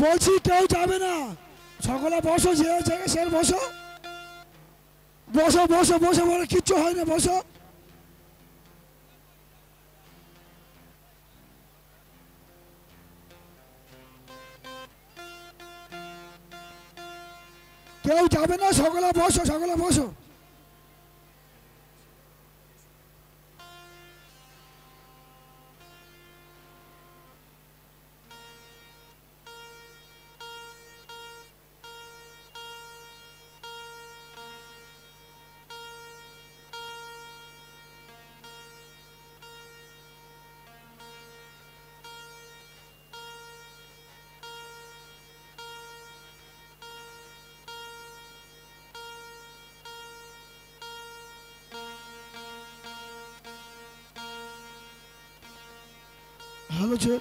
বলছি কেউ যাবে না, সকলে বসো, যে জায়গায় সে বসো, বসো বসো বসো, বলে কিচ্ছু হয় না, বসো। কেউ যাবে না, সকলে বসো, সকলে বসো। ভালো আছে।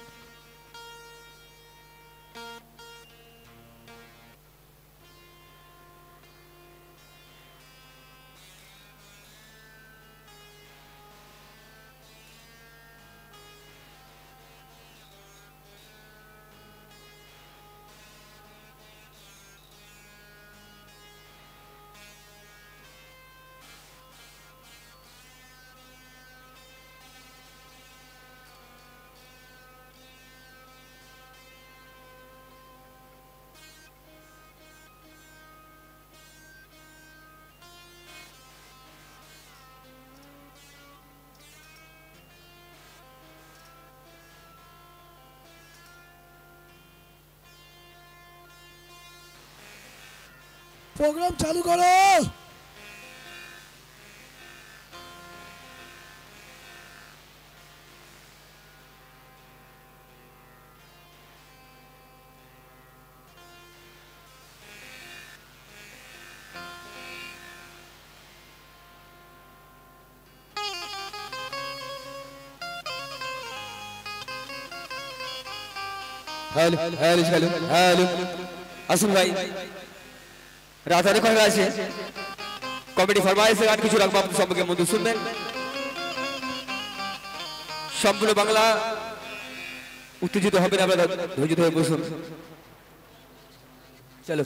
প্রোগ্রাম চালু করো। हेलो हेलो हेलो हेलो আসুন ভাই রাত অনেক হয়ে গেছে কমিটি ফরমাইশের গান কিছু রাখবো আপনাদের সম্পর্কে মধ্যে শুনবেন সম্পূর্ণ বাংলা উত্তেজিত হবে না আপনারা ধৈর্য ধরে বসুন চলো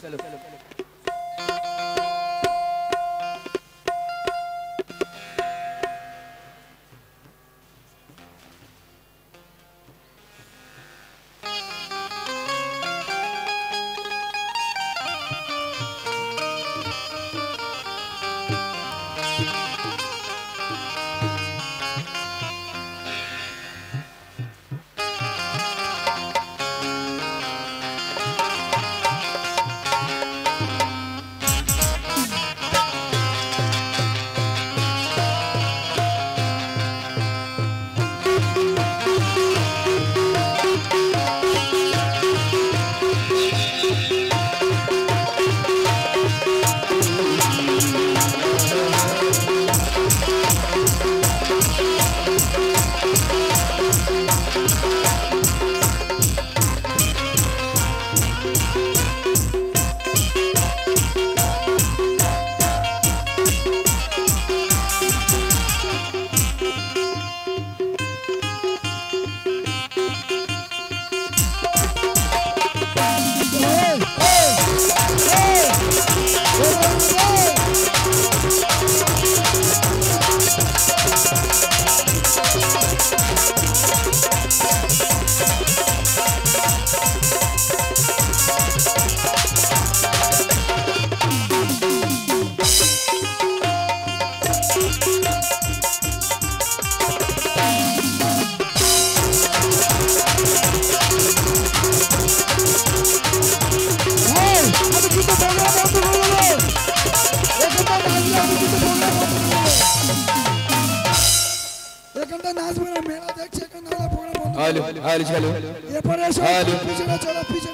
हेलो चलो ये परेशान पीछे चलो पीछे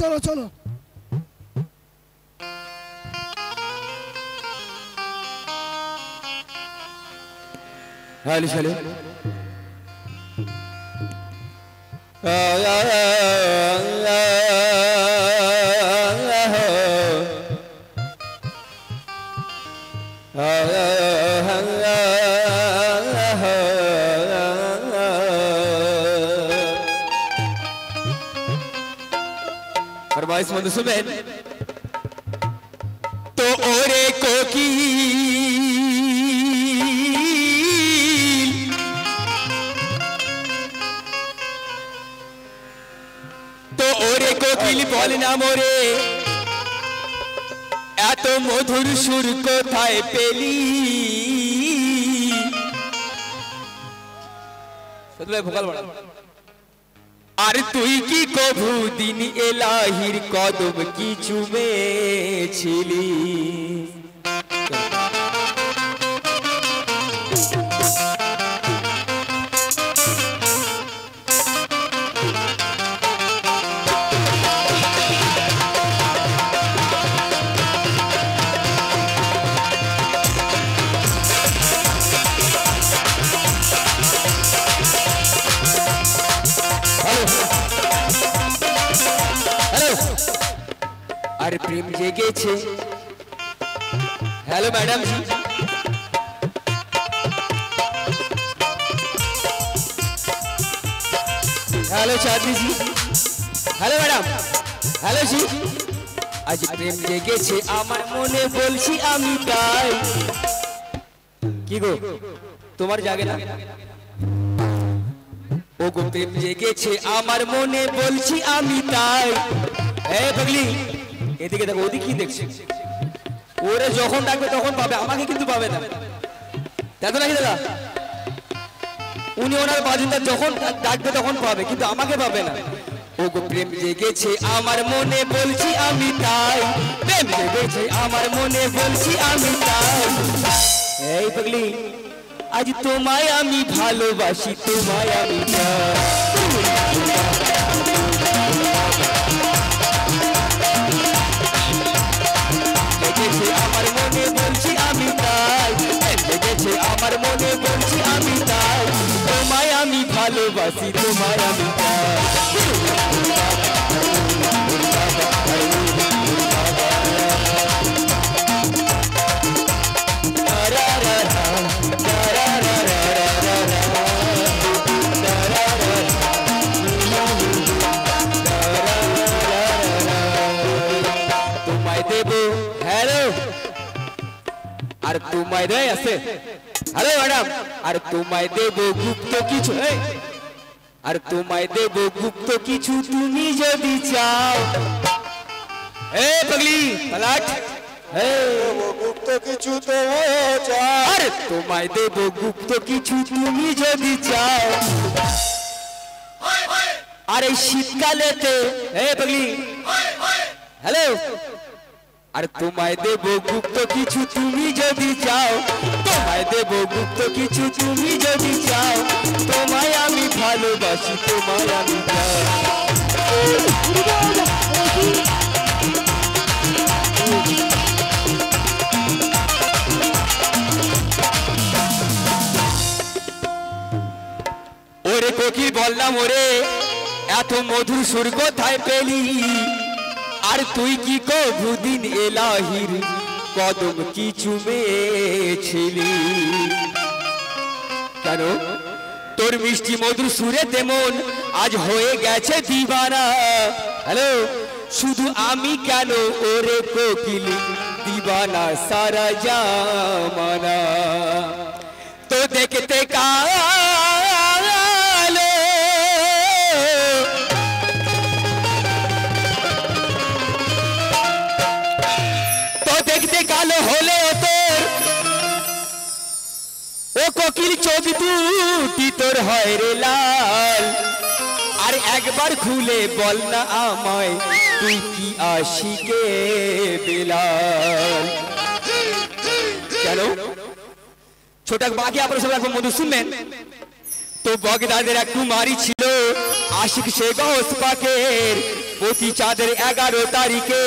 चलो चलो हेलो चलो फरमाइश बंधु सुमेन तो ओरे कोकिल तो ओरे कोकिल बोल ना मोरे এত মধুর সুর কোথায় পেলি সদলে ভোকাল বড় আর তুই কি কভু দিন এলাহির কদম কি চুমেছিলি আর প্রেম জেগেছে हेलो मैडम जी हेलो चांदनी जी हेलो मैडम हेलो जी आज प्रेम জেগেছে আমার মনে বলছি আমি তাই কি গো তোমার জাগে না ও গো প্রেম জেগেছে আমার মনে বলছি আমি তাই এ পাগলি এদিকে দেখো ওদিকে কি দেখছিস ওরে যখন ডাকবে তখন পাবে আমাকে কিন্তু পাবে না দেখো নাকি দাদা উনি ওনার বাজিন্দা যখন ডাকবে তখন পাবে কিন্তু আমাকে পাবে না ও গো প্রেম জেগেছে আমার মনে বলছি আমি তাই প্রেম জেগেছে আমার মনে বলছি আমি তাই এই পাগলি আজ তোমায় আমি ভালোবাসি তোমায় আমি আমার মনে বলছি আমি তাই জেগেছে আমার মনে বলছি আমি তাই তোমায় আমি ভালোবাসি তোমায় আমি তোমায় দেবো হ্যালো আর তোমায় রে আছে হ্যালো ম্যাডাম আর তোমায় দেবো গুপ্ত কিছু আর তোমায় দেবো গুপ্ত কিছু তুমি যদি চাও এ পাগলি পালাট গুপ্ত কিছু তো চাও আর তোমায় দেবো গুপ্ত কিছু তুমি যদি চাও আর এই শীতকালেতে এ পাগলি হ্যালো আর তোমায় দেব গুপ্ত কিছু তুমি যদি চাও তোমায় দেব গুপ্ত কিছু তুমি যদি চাও তোমায় আমি ভালোবাসি তোমায় আমি ওরে কোকিল বললাম ওরে এত মধুর সুর কোথায় পেলি আর তুই কি কবুদিন এলাহির কদম কি চুমেছিলি কেন তোর মিষ্টি মধুর সুরে তেমন আজ হয়ে গেছে দিবানা হ্যালো শুধু আমি কেন ওরে কোকিল দিবানা সারা জামানা তো দেখতে দেখতে কালো হলে তোর ও কোকিল চোখ দুটি তোর হয় রে লাল আর একবার খুলে বল না আমায় তুই কি আশিকে বেলাল কেন ছোট বাকি আপনারা সবাই এখন মধু শুনবেন তো বগদাদের এক কুমারী ছিল আশিক সে গৌস পাকের প্রতি চাঁদের 11 তারিখে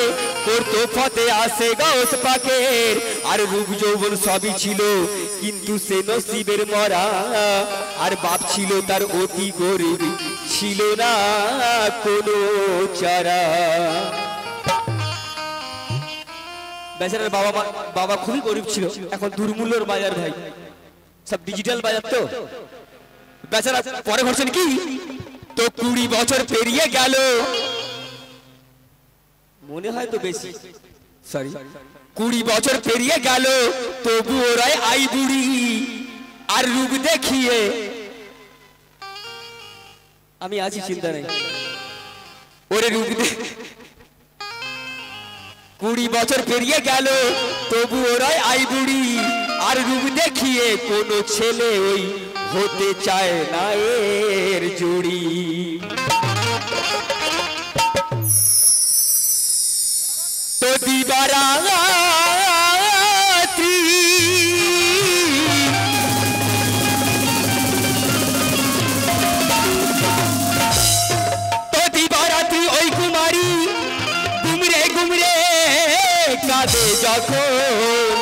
করতো ফতে আসে গৌস পাকের আর রূপ যৌবন সবই ছিল কিন্তু সে নসিবের মরা আর বাপ ছিল তার অতি গরিব ছিল না কোনো চারা বেচারার বাবা খুবই গরিব ছিল এখন দুর্মূল্যর বাজার ভাই সব ডিজিটাল বাজার তো বেচারা পরে ঘটছেন কি তো 20 বছর পেরিয়ে গেল মনে হয় তো বেশি, সরি 20 বছর পেরিয়ে গেল তবু ওরাই আই বুড়ি আর রূপ দেখিয়ে আমি আছি, চিন্তা নেই ওরে রূপ 20 বছর পেরিয়ে গেল তবু ওরাই আই বুড়ি আর রূপ দেখিয়ে কোনো ছেলে ওই হতে চায় না এর জুড়ি। তো দিবারাত্রি ওই কুমারী গুমরে গুমরে কাঁদে যখন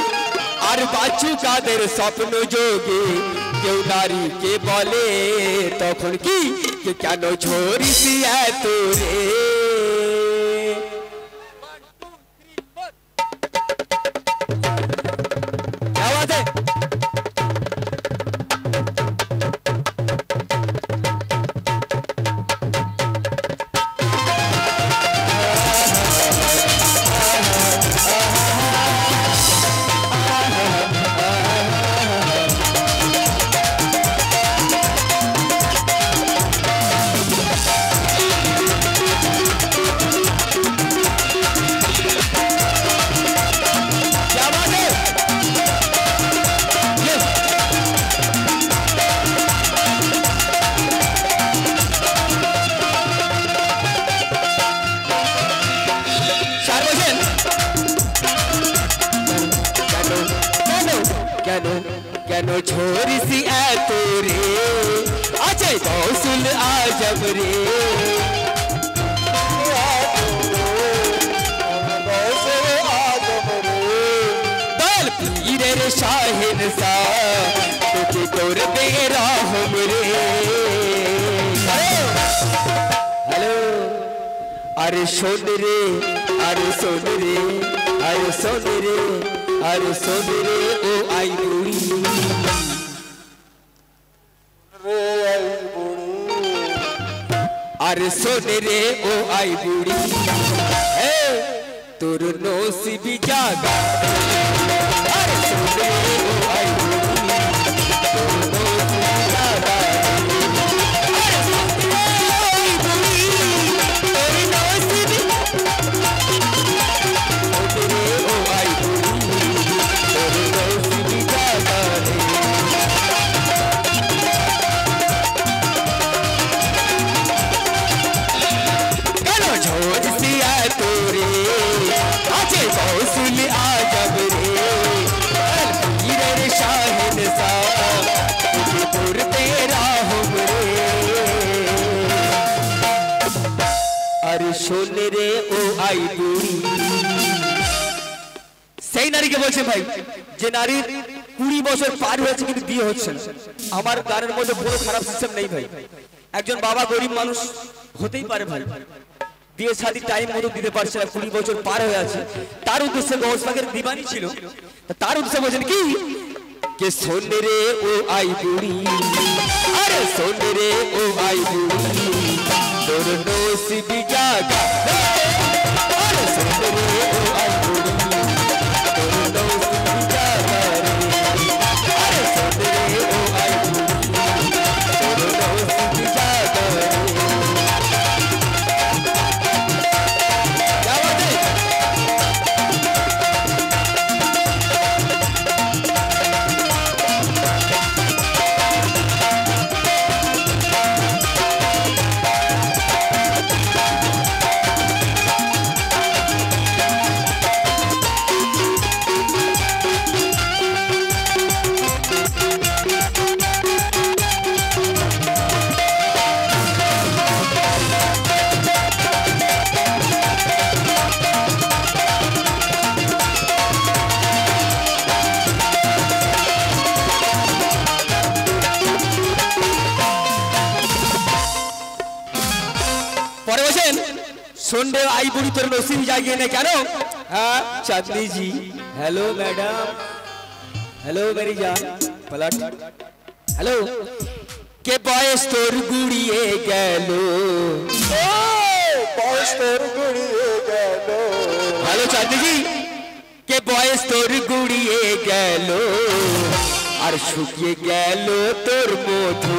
আর বাচ্চু কাদের স্বপ্ন যোগে কেউ নারীকে বলে তখন কি কেন ঝরিস এত রে। কেন ঝরিসি এত রে আছে কৌশল আজব রে। দল পীরের শাহিন সা তোকে করবে রহম রে। হ্যালো আরে শোন রে আরে শোন রে আরে শোন রে আরে শোন রে ও আই বুড়ি আরে শোন রে ও আই বুড়ি তোর নসিবি জাগা আরে শোন রে ও আই বুড়ি তোর নসিবি জাগা আরে শোন রে আই বুড়ি তোর নসিবি ও আই বুড়ি তোর নসিবি জাগা তোরে আছে কৌশল আজব রে পীরের শাহিন সা পুর তেরা হম রে। আরে শোন রে ও আই বুড়ি সেই নারীকে বলছে ভাই যে নারীর 20 বছর পার হয়েছে কিন্তু বিয়ে হচ্ছে না। আমার গানের মধ্যে কোনো খারাপ সিস্টেম নেই ভাই, একজন বাবা গরিব মানুষ হতেই পারে ভাই, বিয়ে শাদী টাইম মতো দিতে পারছে না, 20 বছর পার হয়ে আছে, তার উদ্দেশ্যে গৌস পাকের দিবানি ছিল, তার উদ্দেশ্যে বলছেন কি কে শোন রে ও আই বুড়ি আরে শোন রে ও আই বুড়ি তোর নসিবি জাগা আরে শোন রে ও আই বুড়ি তোর নসিবি জাগা আরে শোন রে ও আই বুড়ি তোর নসিবি জাগা सुन रहे आई बुढ़ी तेरे नसीब जागिए ने क्या नो हाँ चांदनी जी हेलो मैडम हेलो मेरी जान पलट हेलो के बॉयस तोर गुड़िए गलो বয়স তোর গুড়িয়ে গেল ভালো চাঁদনি জি কে বয়স তোর গুড়িয়ে গেল আর শুকিয়ে গেল তোর মধু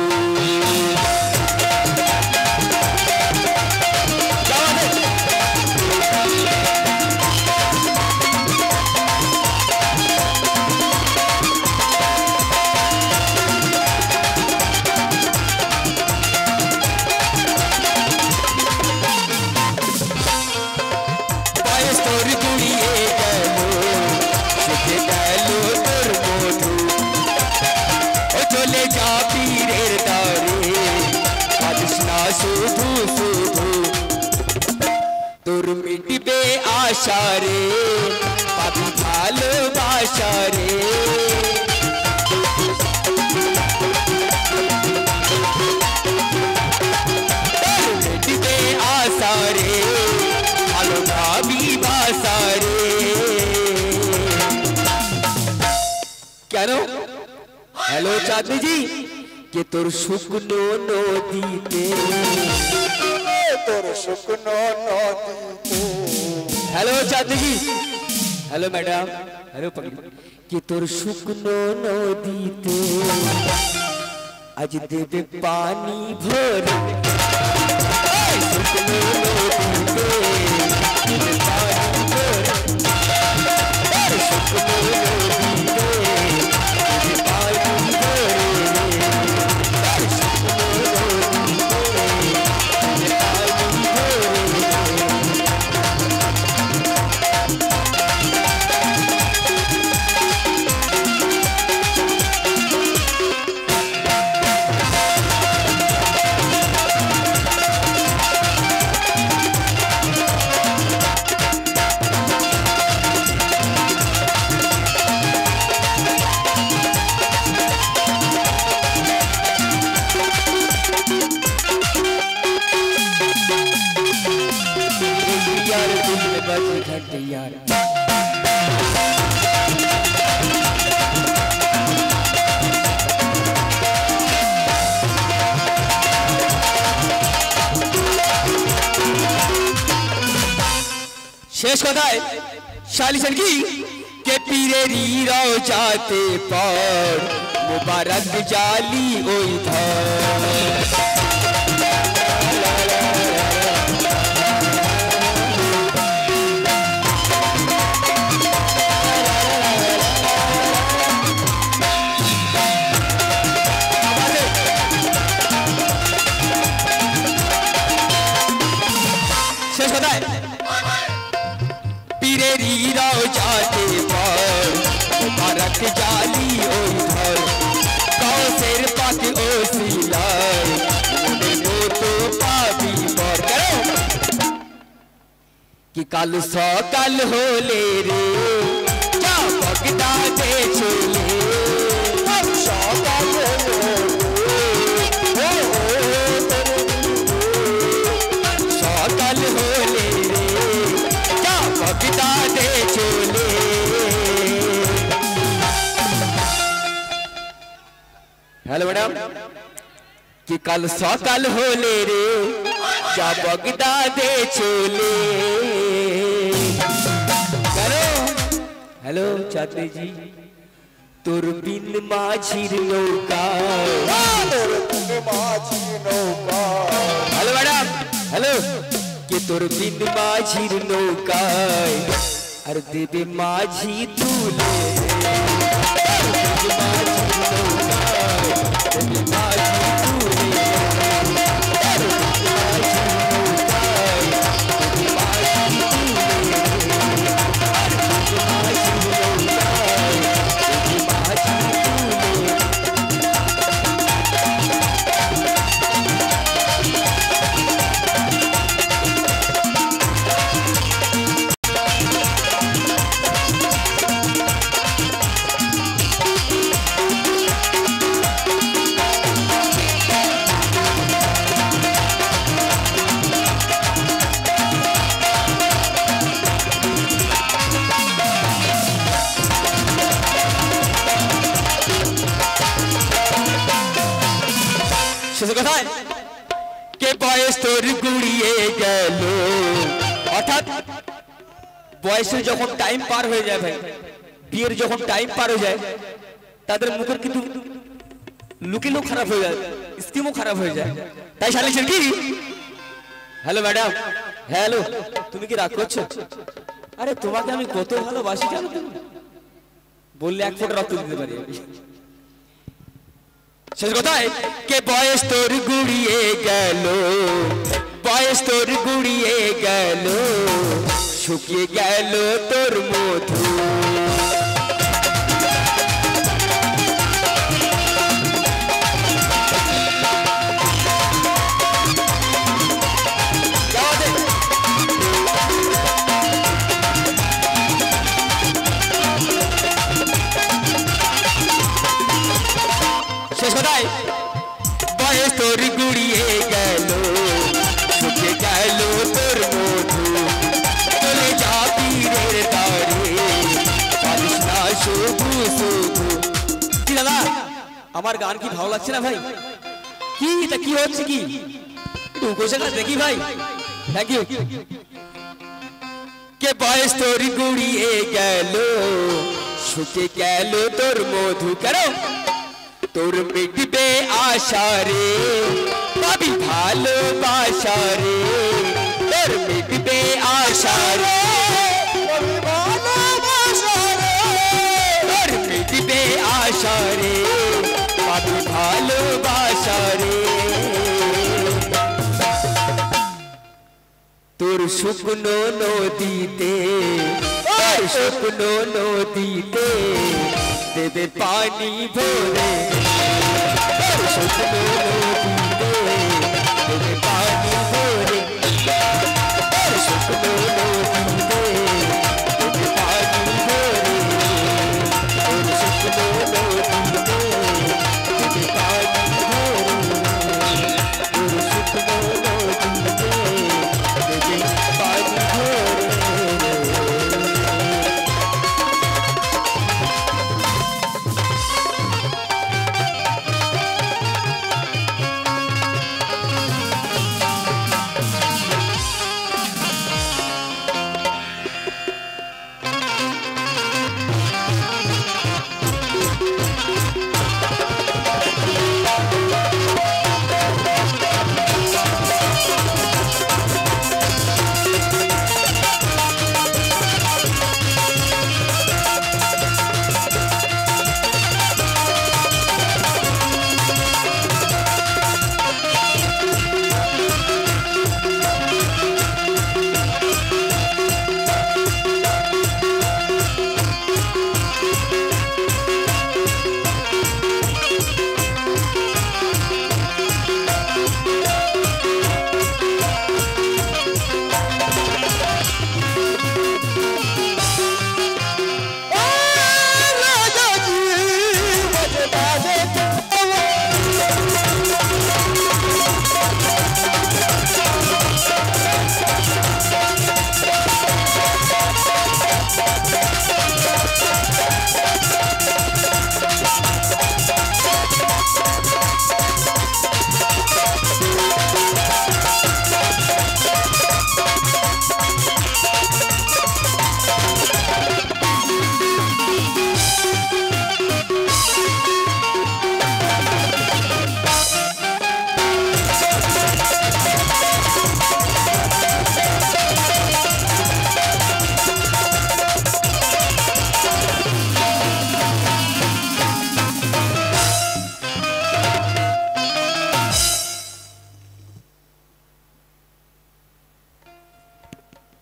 তোর মিটবে আশা রে পাবি ভালোবাসা রে মিটবে আশা রে ভালো ভাবি বাসা রে কেন হ্যালো চাঁদনি জি কে তোর শুকনো নদীতে তোর শুকনো নদীতে हेलो चांदी जी हेलो मैडम हेलो पगली कि तोर शुकनो नदीते आज देवे पानी भर शुकनो नदीते देवे पानी भर शुकनो नदीते देवे पानी भर यार शेष কথায় শালিশান কি কে পীরেরি রওজাতে পর মুবারক জালি ওই ধর जाते पर मुबारक जाली ओई धर कौसेर पाक ओसिलाय मोने नो तो पाबी पर करो कि काल सकाल होले रे जा बगदा दे छोले अब सकाल सकाल होले रे जा बगदा दे छोले हेलो मैडम कि कल सकाल होले रे जा बगदा दे छोले करो हेलो चांदनी जी তোর বিন মাঝির নৌকা তোর বিন মাঝির নৌকা হ্যালো ম্যাডাম হ্যালো কে তোর বিন মাঝির নৌকায় আর দেবে মাঝি তুলে বয়স তোর গুড়িয়ে গেল অর্থাৎ বয়সের যখন টাইম পার হয়ে যায় ভাই বিয়ের যখন টাইম পার হয়ে যায় তাদের মুখের কিন্তু লুকি লুক খারাপ হয়ে যায় স্কিমও খারাপ হয়ে যায় তাই সালিশের কি হ্যালো ম্যাডাম হ্যালো তুমি কি রাগ করছো আরে তোমাকে আমি কত ভালোবাসি জানো তুমি বললে এক ফোঁটা রক্ত দিতে পারি শেষ কথায় কে বয়স তোর গুড়িয়ে গেল বয়স তোর গুড়িয়ে গেল শুকিয়ে গেল তোর মধু শেষ কথায় বয়স তোর গুড়িয়ে গেল শুকিয়ে গেল তোর মধু চলে যা পীরের দ্বারে পারিস না শুধু শুধু কি দাদা আমার গান কি ভালো লাগছে না ভাই কি এটা কি হচ্ছে কি একটু বসে গেছে দেখি ভাই থ্যাংক ইউ কে বয়স তোর গুড়িয়ে গেল শুকিয়ে গেল তোর মধু কেন তোর মিটবে আশা রে পাবি ভালোবাসা রে তোর মিটবে আশা রে তোর মিটবে আশা রে পাবি ভালোবাসা রে তোর শুকনো নদীতে তোর শুকনো নদীতে দেবে পানি ভরে তোর শুকনো নদীতে দেবে পানি ভরে তোর শুকনো নদীতে দেবে পানি ভরে তোর শুকনো নদীতে দেবে পানি ভরে তোর শুকনো নদীতে দেবে পানি ভরে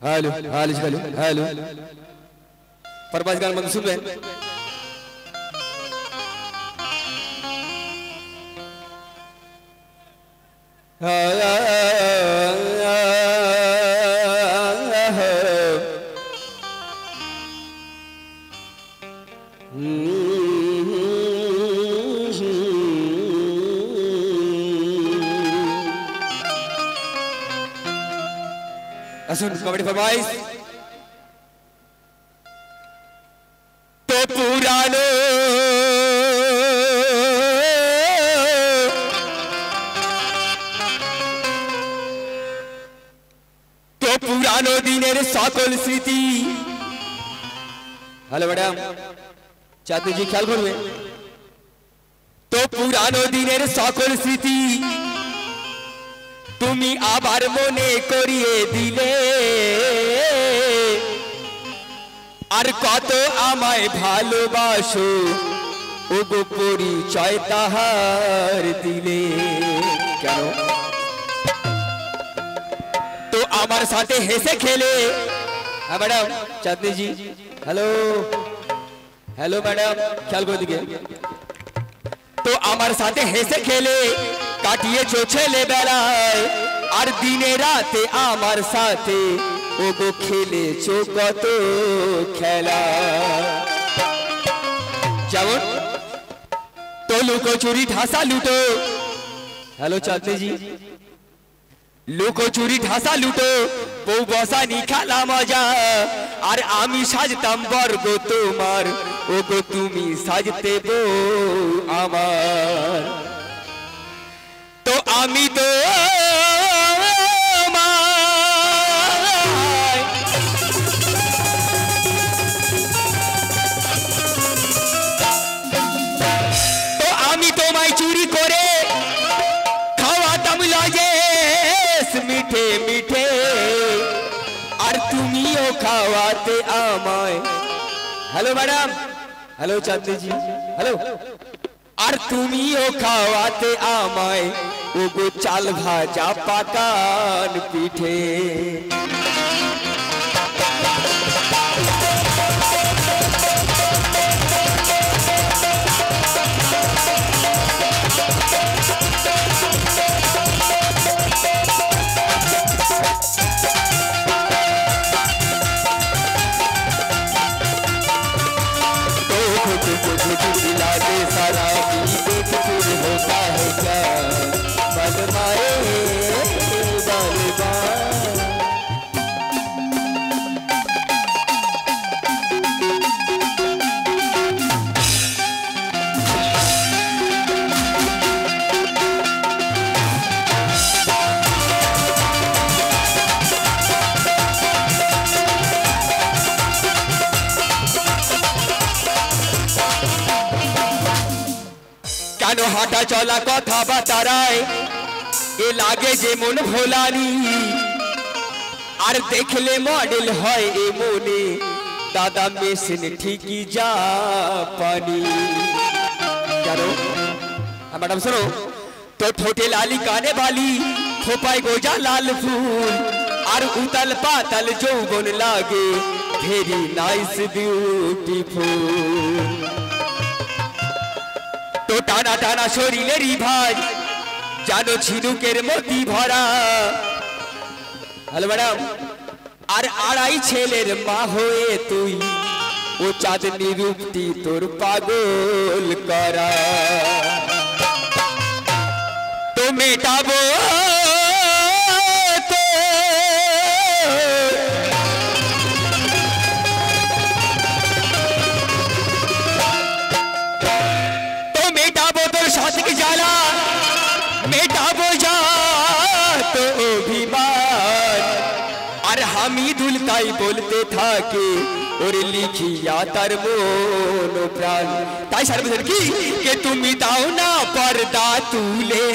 हेलो हेलो हेलो परवाज गान बंद सुन रहे कबड्डी फरमाइश तो पुरानो সকল স্মৃতি। হ্যালো ম্যাডাম, চাঁদনিজি খেয়াল করবে তো, পুরানো দিনের সকল স্মৃতি তুমি আবার মনে করিয়ে দিলে, আর কত আমায় ভালোবাসো ও গো পরিচয় তাহার দিলে। কেন তো আমার সাথে হেসে খেলে। হ্যাঁ ম্যাডাম, চাঁদনিজি হ্যালো, হ্যালো ম্যাডাম খেয়াল করে দিকে তো, আমার সাথে হেসে খেলে কাটিয়েছো ছেলেবেলায়, আর দিনে রাতে আমার সাথে ও গো খেলেছো কত খেলা। যেমন তো লুকোচুরি ঢাসা লুটো। হ্যালো চাঁদনিজি, লুকোচুরি ঢাসা লুটো, বউ বসানি খেলা মজা, আর আমি সাজতাম বর্গ তোমার ও গো তুমি সাজতে বউ আমার। তো আমি তো আমি তোমায় চুরি করে খাওয়াতাম লজেস মিঠে মিঠে, আর তুমিও খাওয়াতে আমায়। হ্যালো ম্যাডাম, হ্যালো চাঁদনিজি হ্যালো, আর তুমিও খাওয়াতে আমায় ও গো চাল ভাজা পাকান পিঠে। सारा देख फिर होता है क्या, बल मारे बलवान। কেন হাঁটা চলা কথা বাতারায় এ লাগে যে মন ভোলানি, আর দেখলে মডেল হয় এ মনে দাদা মেশিন ঠিকই যা পানি। জানো ম্যাডাম শোনো তো, ঠোঁটে লালি কানে বালি খোপায় গোজা লাল ফুল, আর উতাল পাতাল যৌবন লাগে ভেরি নাইস বিউটিফুল। তো টানা টানা শরীরেরই ভাই জানো ঝিনুকের মতি ভরা। হ্যালো ম্যাডাম, আর আড়াই ছেলের মা হয়ে তুই ও চাঁদনি রূপটি তোর পাগল করা। তো মেটাবো জ্বালা, মেটাবো যা তো অভিমান, আর হামিদুল তাই বলতে থাকে ওর লিখিয়া তার মন প্রাণ। তাই সারা বছর কি কে তুমি দাও না পর্দা তুলে,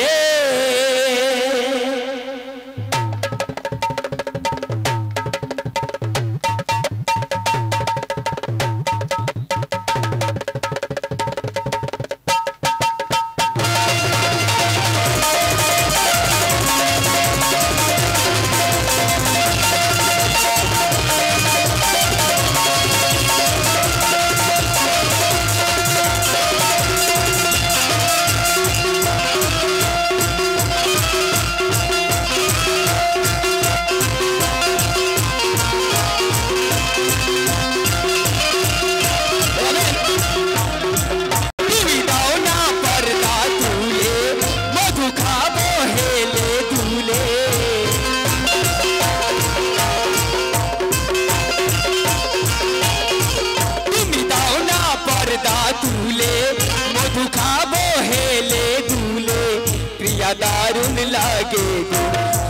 लागे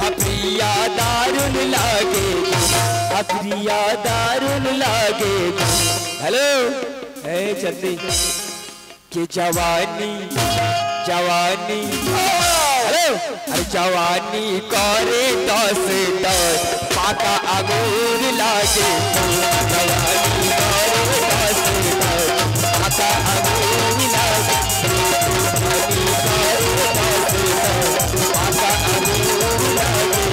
हाँ प्रिया दारुण लागे हाँ प्रिया दारुण लागे। हेलो ए चंदी के जवानी जवानी हेलो अरे जवानी करे दस दस पाका अंगूर लागे जवानी करे दस दस पाका अंगूर लागे जवानी करे दस दस पाका अंगूर लागे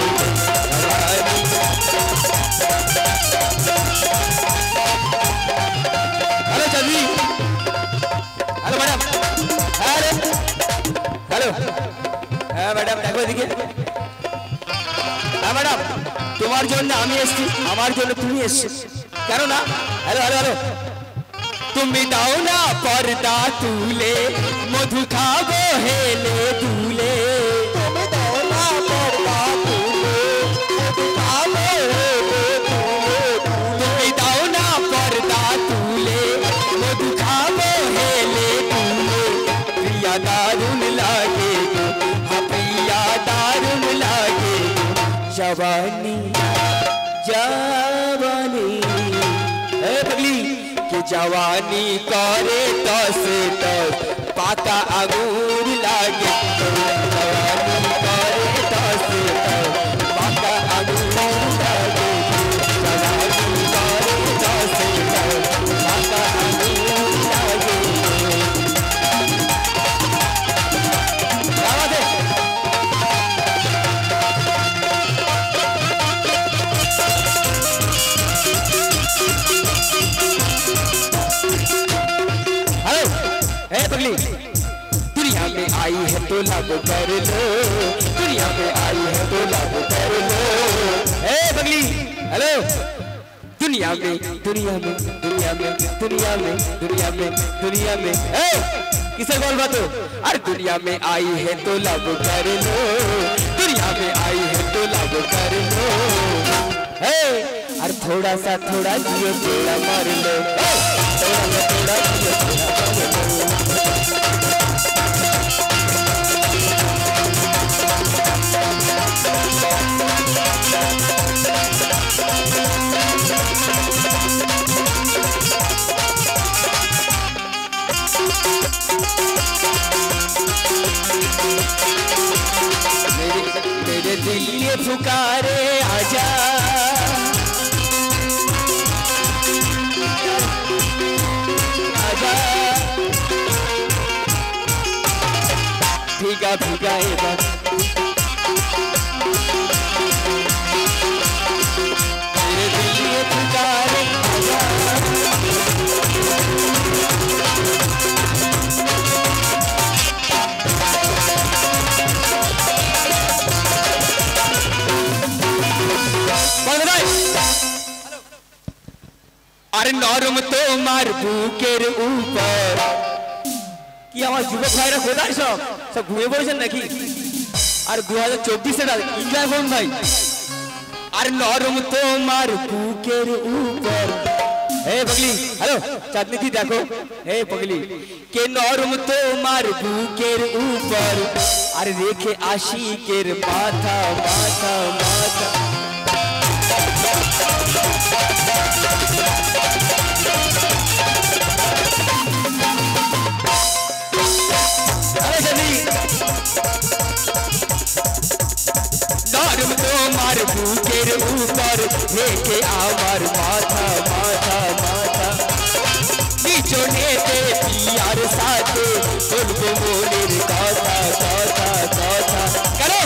हेलो चंदी हेलो मैडम हेलो हेलो হ্যাঁ ম্যাডাম দেখো এদিকে। হ্যাঁ ম্যাডাম তোমার জন্য আমি এসেছি আমার জন্য তুমি এসছো কেন না। হ্যালো হ্যালো হ্যালো তুমি দাও না পর্দা তুলে মধু খাবো হেলে দুলে তুমি দাও না পর্দা তুলে মধু খাবো হেলে দুলে তুমি দাও না পর্দা তুলে মধু খাবো হেলে দুলে প্রিয়া দারুণ লাগে दारुण लागे जवानी जवानी ए पगली के जवानी करे दस दस पाका अंगूर लागे जवानी करे दस दस पाका अंगूर लागे जवानी करे दस दस पाका अंगूर लागे। दुनिया में आई है तो लागू कर लो दुनिया में आई है तो लागू कर लो ए पगली हेलो दुनिया में दुनिया में दुनिया में दुनिया में दुनिया में दुनिया में ए किसे बोल बात अरे दुनिया में आई है तो लागू कर लो दुनिया में आई है तो लागू कर लो ए अरे थोड़ा सा थोड़ा जियो थोड़ा मार लो थोड़ा सा थोड़ा जियो थोड़ा मार लो। मेरे दिल ये पुकारे आजा आजा भीगा भीगा ये बस मेरे दिल ये पुकारे आजा अरे नरम তোমার বুকের উপর কি আমার যুবক ভাইরা কোথায় সব সব ঘুমিয়ে পড়েছেন নাকি আর 2024 এর এনজয় করুন ভাই। আর নরম তোমার বুকের উপর ए पगली हेलो चांदनी थी देखो ए पगली के नरम তোমার বুকের উপর আর রেখে আশিকের মাথা মাথা মাথা नरम তোমার বুকের উপর রেখে আমার মাথা মাথা মাথা নিচনেতে পিয়ার সাথে বলবো মনের কথা কথা কথা করো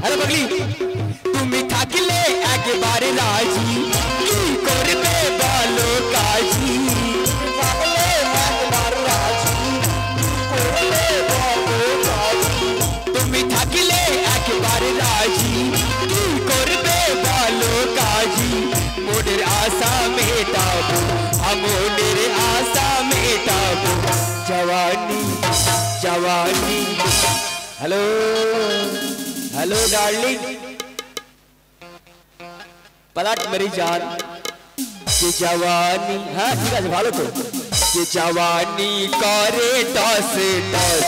আরে পাগলি তুমি থাকলে একবার রাজি কি করবে বলো কাজী থাকলে একবার রাজি করবে বলো কাজী তুমি থাকলে একবার রাজি কি করবে বলো কাজী মোদের আশা মেটাবো আমনের আশা মেটাবো जवानी जवानी हेलो हेलो डार्लिंग पलट मेरी जान ये जवानी हाँ ठीक है भालो तो ये जवानी करे टस टस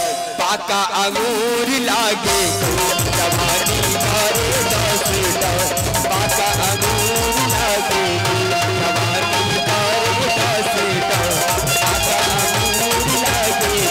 पाका अंगूर लागे जवानी करे 10 टन पाका अंगूर लागे जवानी करे 10 टन पाका अंगूर लागे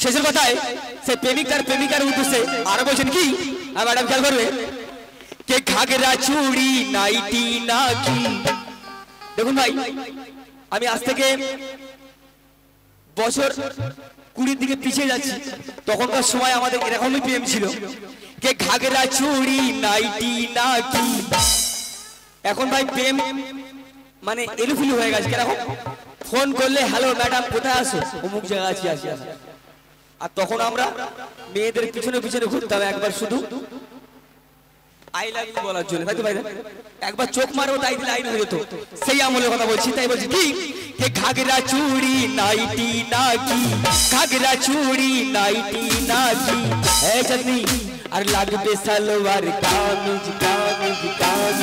শেষের কথায় সে প্রেমিকার উদ্দেশ্যে আরো বলছেন কি ম্যাডাম খেয়াল করবে কে ঘাগরা চুড়ি নাইটি নাকি দেখুন ভাই আমি আজ থেকে বছর 20 দিকে পিছিয়ে যাচ্ছি তখনকার সময় আমাদের এরকমই প্রেম ছিল কে ঘাগরা চুড়ি নাইটি নাকি এখন ভাই প্রেম মানে এলুফিলু হয়ে গেছে কিরকম ফোন করলে হ্যালো ম্যাডাম কোথায় আছো অমুক জায়গায় আছি আসি আর তখন আমরা মেয়েদের পিছনে পিছনে ঘুরতাম একবার শুধু আই লাভ ইউ বলার জন্য তাই তো ভাই একবার চোখ মারো তাই দিলে আইন হয়ে যেত সেই আমলের কথা বলছি তাই বলছি কি কে ঘাগরা চুড়ি নাইটি নাকি ঘাগরা চুড়ি নাইটি নাকি এই চাঁদনি আর লাগবে সালোয়ার কামিজ কামিজ কামিজ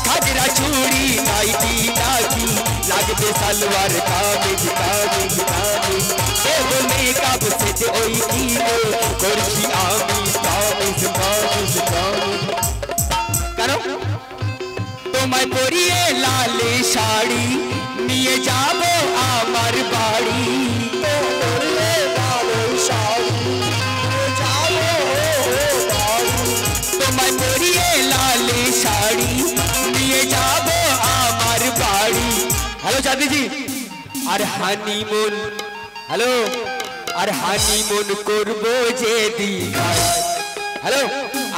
घाघरा चूड़ी नाइटी नाकी लागबे सलवार कामिज कामिज कामिज एगो मेकअप से ओई किलो করছি আমি কামিজ কামিজ কামিজ কারো তোমায় পরিয়ে লালে শাড়ি নিয়ে যাব আমার বাড়ি পরিয়ে লালে শাড়ি নিয়ে যাব বাড়ি তোমায় পরিয়ে লালে শাড়ি নিয়ে যাব আমার বাড়ি হ্যালো চাঁদিজি আর হানিমুন হ্যালো আর হানিমুন করব যে দীঘায় হ্যালো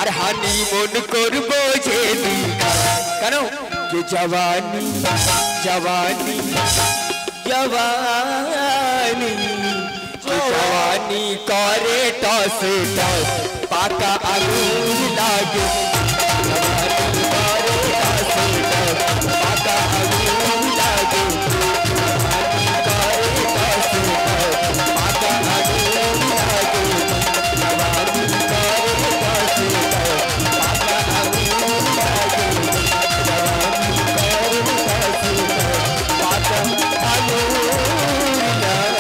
আর হানিমুন করব যে দীঘায় কেন যে জওয়ানি জওয়ানি জওয়ানি জওয়ানি করে টস টস পাকা আঙুর লাগে জওয়ানি করে টস টস পাকা আঙুর লাগে জওয়ানি করে টস টস পাকা আঙুর লাগে জওয়ানি করে টস টস পাকা আঙুর লাগে জওয়ানি করে টস টস পাকা আঙুর লাগে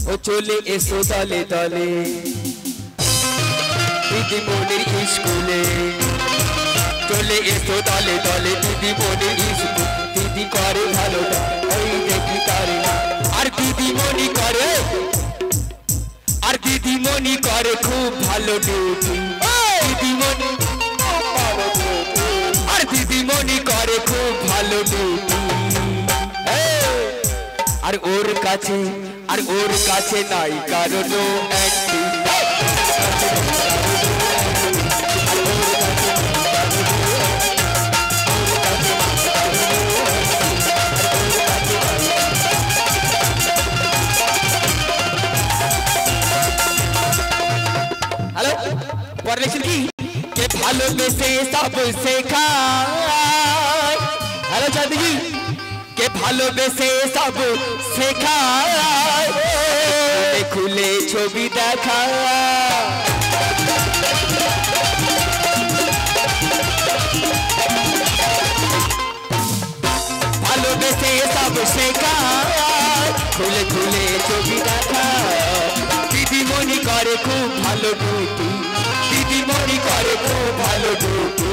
ও চলে এসো দলে দলে দিদি মনের স্কুলে চলে এসো দলে দলে দিদি মনের স্কুল দিদি করে ভালো ওই দেখি করে আর দিদি মনি করে আর দিদি মনি করে খুব ভালো ডিউটি দিদি মনি আর দিদি মনি করে খুব ভালো ডিউটি আর ওর কাছে নাই কারণ অ্যান্টি হ্যালো পরে লিখছেন কি কে ভালোবেসে সব শেখায় হ্যালো চাঁদিজি কে ভালোবেসে সব শেখায় খুলে ছবি দেখা ভালোবেসে সব শেখা খুলে খুলে ছবি দেখা দিদিমণি করে খুব ভালো ডুটি দিদিমণি করে খুব ভালো ডুটি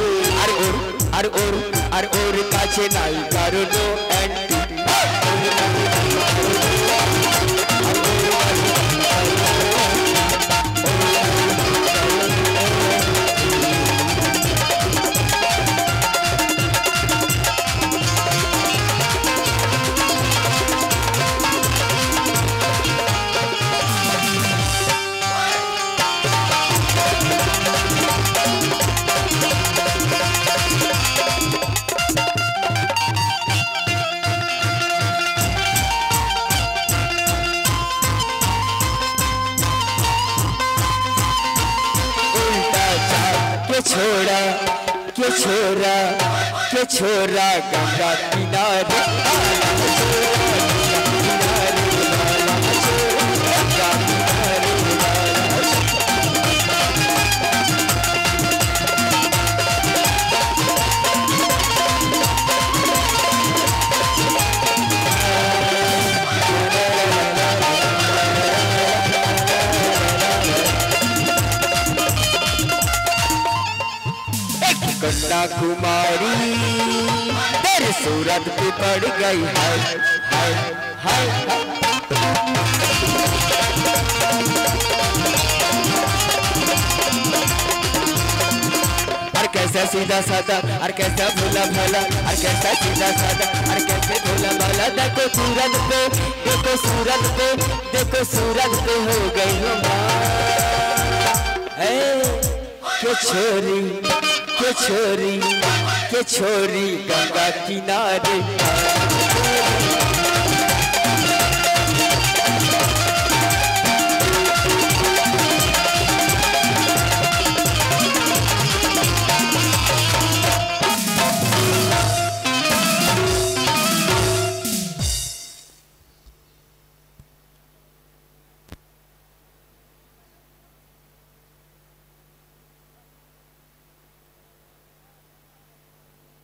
আর ওর কাছে নাই কারণ অ্যান্টি के छोरा गंगा किनारे कन्याकुमारी तेरे सूरत पे पड़ गई हाय हाय हाय और कैसा सीधा साधा और कैसा भोला भाला और कैसा सीधा साधा और कैसे भोला भाला देखो सूरत पे हो गई के छोरी गंगा किनारे